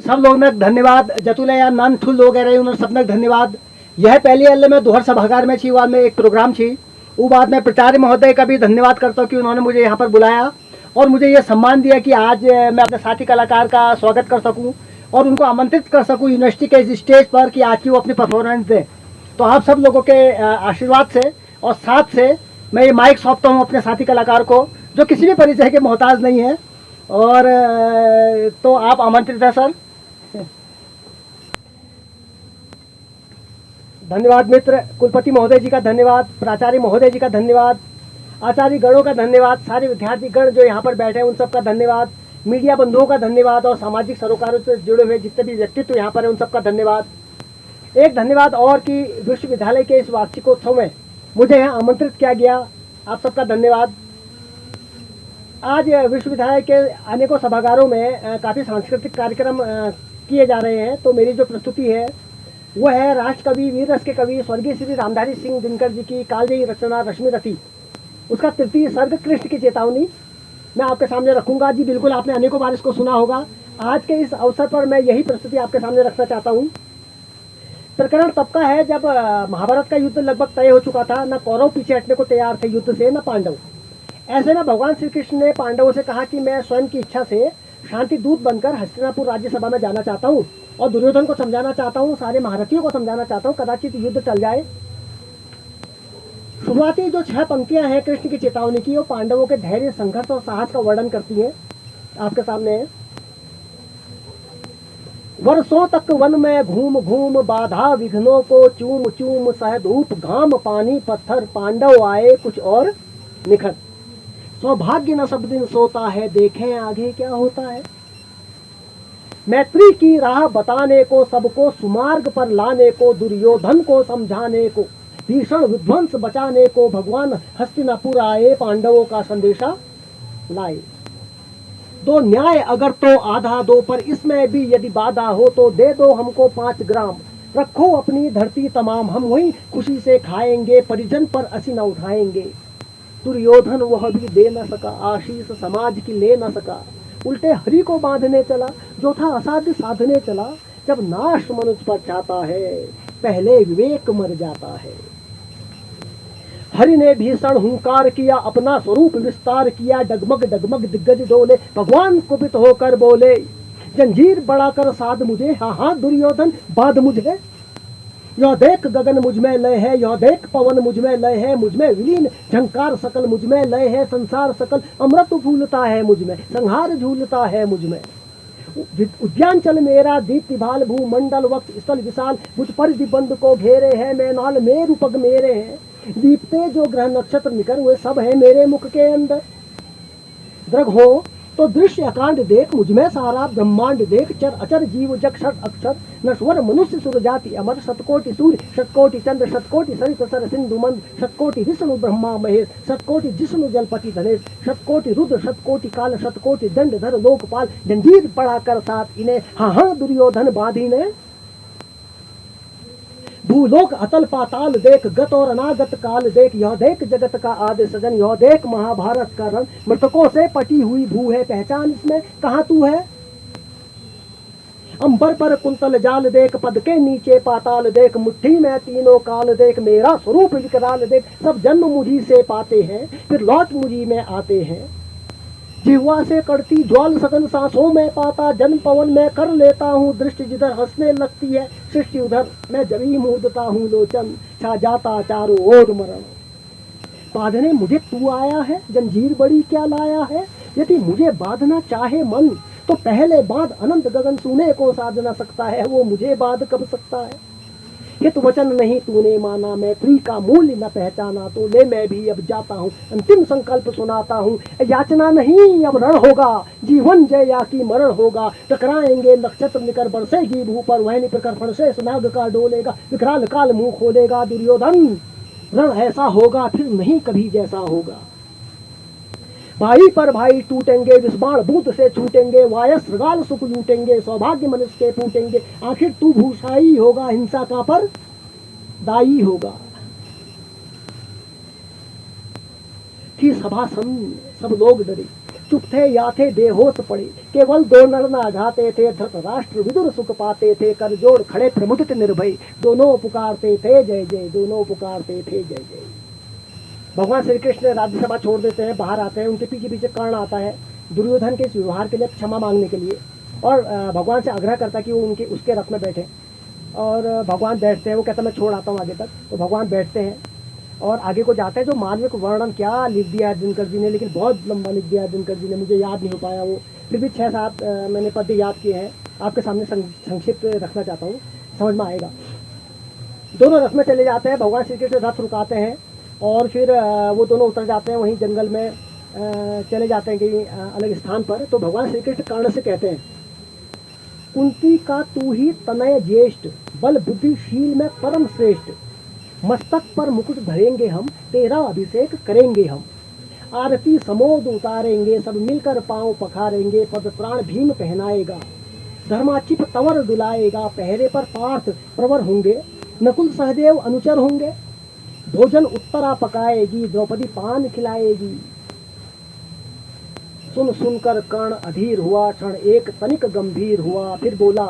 सब लोग ने धन्यवाद जतुले या नान ठुल लोग रहे उन्होंने सबने धन्यवाद। यह पहली अल्ले में दोहर सभागार में छी, बाद में एक प्रोग्राम छी, वो बाद में प्राचार्य महोदय का भी धन्यवाद करता हूँ कि उन्होंने मुझे यहाँ पर बुलाया और मुझे ये सम्मान दिया कि आज मैं अपने साथी कलाकार का स्वागत कर सकूँ और उनको आमंत्रित कर सकूँ यूनिवर्सिटी के इस स्टेज पर कि आज की वो अपनी परफॉर्मेंस दें। तो आप सब लोगों के आशीर्वाद से और साथ से मैं ये माइक सौंपता हूँ अपने साथी कलाकार को जो किसी भी परिचय के मोहताज नहीं है। और तो आप आमंत्रित हैं सर। धन्यवाद मित्र, कुलपति महोदय जी का धन्यवाद, प्राचार्य महोदय जी का धन्यवाद, आचार्य गणों का धन्यवाद, सारे विद्यार्थी गण जो यहाँ पर बैठे हैं उन सबका धन्यवाद, मीडिया बंधुओं का धन्यवाद और सामाजिक सरोकारों से जुड़े हुए जितने भी व्यक्तित्व यहाँ पर हैं उन सबका धन्यवाद। एक धन्यवाद और कि विश्वविद्यालय के इस वार्षिकोत्सव में मुझे यहाँ आमंत्रित किया गया, आप सबका धन्यवाद। आज विश्वविद्यालय के अनेकों सभागारों में काफ़ी सांस्कृतिक कार्यक्रम किए जा रहे हैं। तो मेरी जो प्रस्तुति है वो है राष्ट्र कवि वीर रस के कवि स्वर्गीय श्री रामधारी सिंह दिनकर जी की कालजयी रचना रश्मि रथी, उसका तृतीय सर्ग कृष्ण की चेतावनी मैं आपके सामने रखूंगा। जी बिल्कुल, आपने अनेकों बार इसको सुना होगा। आज के इस अवसर पर मैं यही प्रस्तुति आपके सामने रखना चाहता हूँ। प्रकरण तब का है जब महाभारत का युद्ध लगभग तय हो चुका था, न कौरव पीछे हटने को तैयार थे युद्ध से, न पांडव। ऐसे में भगवान श्री कृष्ण ने पांडवों से कहा कि मैं स्वयं की इच्छा से शांति दूत बनकर हस्तिनापुर राज्यसभा में जाना चाहता हूँ और दुर्योधन को समझाना चाहता हूँ, सारे महारथियों को समझाना चाहता हूँ, कदाचित युद्ध टल जाए। शुरुआती जो 6 पंक्तियां हैं कृष्ण की चेतावनी की, वो पांडवों के धैर्य, संघर्ष और साहस का वर्णन करती हैं। आपके सामने है। वर्षों तक वन में घूम घूम बाधा विघ्नों को चूम चूम सह धूप घाम पानी पत्थर, पांडव आए कुछ और निखर। सौभाग्य न सब दिन सोता है, देखें आगे क्या होता है। मैत्री की राह बताने को, सबको सुमार्ग पर लाने को, दुर्योधन को समझाने को, भीषण विध्वंस बचाने को भगवान हस्तिनापुर आए, पांडवों का संदेशा लाए। दो न्याय अगर तो आधा दो, पर इसमें भी यदि बाधा हो तो दे दो हमको 5 ग्राम। रखो अपनी धरती तमाम, हम वहीं खुशी से खाएंगे, परिजन पर असी न उठाएंगे। दुर्योधन वह भी दे न सका, आशीष समाज की ले न सका। उल्टे हरि को बांधने चला, जो था असाध्य साधने चला। जब नाश मनुष्य पर चाहता है, पहले विवेक मर जाता है। हरि ने भीषण हुंकार किया, अपना स्वरूप विस्तार किया। डगमग डगमग दिग्गज डोले, भगवान कुपित होकर बोले, जंजीर बढ़ाकर साध मुझे, हाँ हाँ दुर्योधन बाध मुझे। यह देख गगन मुझ में लय है, यह देख पवन मुझ में लय है। मुझ में विलीन झंकार सकल मुझ में लय है। संसार सकल अमृत फूलता है मुझ में, संहार झूलता है मुझ में। उद्यान चल मेरा दीप्ति भाल, भूमंडल वक्त स्थल विशाल। मुझ पर दिबंध को घेरे है, मैं नाल मेरु पग मेरे हैं। दीपते जो ग्रह नक्षत्र निकर, वे सब है मेरे मुख के अंदर। दृग हो तो दृश्य अकांड देख, मुझ में सारा ब्रह्मांड देख। चर अचर जीव जग षट अक्षर, नश्वर मनुष्य सुर जाति अमर। शतकोटि सूर्य शतकोटि चंद्र, शतकोटि सरित सर सिंधु मंद। शतकोटि विष्णु ब्रह्मा महेश, शतकोटि जिष्णु जलपति धनेश। शतकोटि रुद्र शतकोटि काल, शतकोटि दंड धर लोकपाल। जंजीर बढ़ाकर साथ इन्हें, हाँ हाँ दुर्योधन बाधी ने। भूलोक अतल पाताल देख, गत और अनागत काल देख। यह देख जगत का आदि सजन, यह देख महाभारत का रण। मृतकों से पटी हुई भू है, पहचान इसमें कहाँ तू है। अंबर पर कुंतल जाल देख, पद के नीचे पाताल देख। मुट्ठी में तीनों काल देख, मेरा स्वरूप विकराल देख। सब जन्म मुझी से पाते हैं, फिर लौट मुझी में आते हैं। जिह्वा से करती ज्वाल सघन, सांसों में पाता जन्म पवन। में कर लेता हूँ दृष्टि जिधर हंसने लगती है सृष्टि उधर। मैं जभी मूदता हूँ लोचन, छा जाता चारों ओर मरण। बांधने मुझे तू आया है, जंजीर बड़ी क्या लाया है। यदि मुझे बांधना चाहे मन, तो पहले बांध अनंत गगन। सुने को साध न सकता है, वो मुझे बांध कब सकता है। हित वचन नहीं तूने माना, मैत्री का मूल्य न पहचाना। तो ले मैं भी अब जाता हूँ, अंतिम संकल्प सुनाता हूँ। याचना नहीं अब रण होगा, जीवन जय या की मरण होगा। टकराएंगे नक्षत्र निकर, बरसेगी भू पर वह निप्रकर। फणसे नाग का डोलेगा, विकराल काल मुंह खोलेगा। दुर्योधन रण ऐसा होगा, फिर नहीं कभी जैसा होगा। भाई पर भाई टूटेंगे, विस्बाण बूथ से छूटेंगे। वायस गाल सुख लूटेंगे, सौभाग्य मनुष्य के फूटेंगे। आखिर तू भूषाई होगा, हिंसा का पर दाई होगा। थी सभा सब लोग डरे, चुप थे या थे बेहोश पड़े, केवल दो नर ना घाते थे, धृतराष्ट्र विदुर सुख पाते थे, कर जोड़ खड़े प्रमुदित निर्भय, दोनों पुकारते थे जय जय, दोनों पुकारते थे जय जय। भगवान श्री कृष्ण राज्यसभा छोड़ देते हैं, बाहर आते हैं, उनके पीछे पीछे कर्ण आता है दुर्योधन के इस व्यवहार के लिए क्षमा मांगने के लिए, और भगवान से आग्रह करता कि वो उनके उसके रथ में बैठे, और भगवान बैठते हैं। वो कहता मैं छोड़ आता हूँ आगे तक, तो भगवान बैठते हैं और आगे को जाते हैं। जो मार्मिक वर्णन क्या लिख दिया है दिनकर जी ने, लेकिन बहुत लंबा लिख दिया है दिनकर जी ने, मुझे याद नहीं हो पाया वो, फिर भी 6-7 मैंने पद्य याद किए हैं, आपके सामने संक्षिप्त रखना चाहता हूँ, समझ में आएगा। दोनों रथ में चले जाते हैं, भगवान श्री कृष्ण रथ रुकाते हैं और फिर वो दोनों उतर जाते हैं, वहीं जंगल में चले जाते हैं कहीं अलग स्थान पर। तो भगवान श्री कृष्ण कर्ण से कहते हैं, कुंती का तू ही तनय ज्येष्ठ, बल बुद्धिशील में परम श्रेष्ठ, मस्तक पर मुकुट धरेंगे हम, तेरा अभिषेक करेंगे हम, आरती समोद उतारेंगे, सब मिलकर पांव पखारेंगे, पद प्राण भीम पहनाएगा, धर्माचिप तंवर दुलाएगा, पहरे पर पार्थ प्रवर होंगे, नकुल सहदेव अनुचर होंगे, भोजन उत्तरा पकाएगी, द्रौपदी पान खिलाएगी। सुन सुनकर कर्ण अधीर हुआ, क्षण एक तनिक गंभीर हुआ, फिर बोला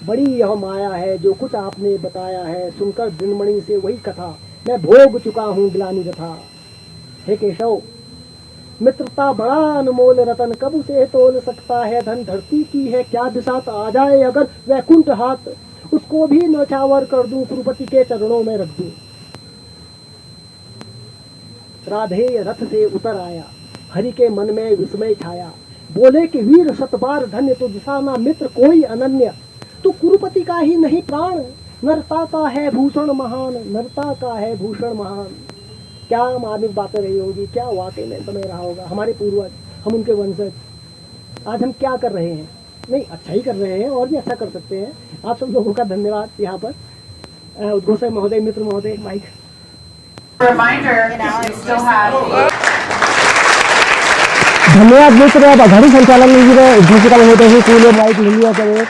बड़ी यह माया है जो कुछ आपने बताया है, सुनकर दिनमणि से वही कथा, मैं भोग चुका हूँ ग्लानि व्यथा। हे केशव, मित्रता बड़ा अनमोल रतन, कब उसे तोल सकता है धन, धरती की है क्या बिसात, आ जाए अगर वैकुंठ हाथ, उसको भी नौछावर कर दूं, कुरुपति के चरणों में रख दूं। राधेय रथ से उतर आया, हरि के मन में विस्मय छाया, बोले कि वीर शतबार धन्य, तो दिशाना मित्र कोई अनन्य, तू कुरुपति का ही नहीं प्राण, नरता का है भूषण महान, नरता का है भूषण महान। क्या मार्मिक बातें रही होंगी, क्या वाकई में समय रहा होगा। हमारे पूर्वज, हम उनके वंशज, आज हम क्या कर रहे हैं? नहीं, अच्छा ही कर रहे हैं, और भी अच्छा कर सकते हैं। आप सब लोगों का धन्यवाद। यहाँ पर उद्घोषक महोदय, मित्र महोदय, माइक। धन्यवाद मित्र। अब घड़ी संचालन उद्घोषिका महोदय ही माइक ले लिया करें।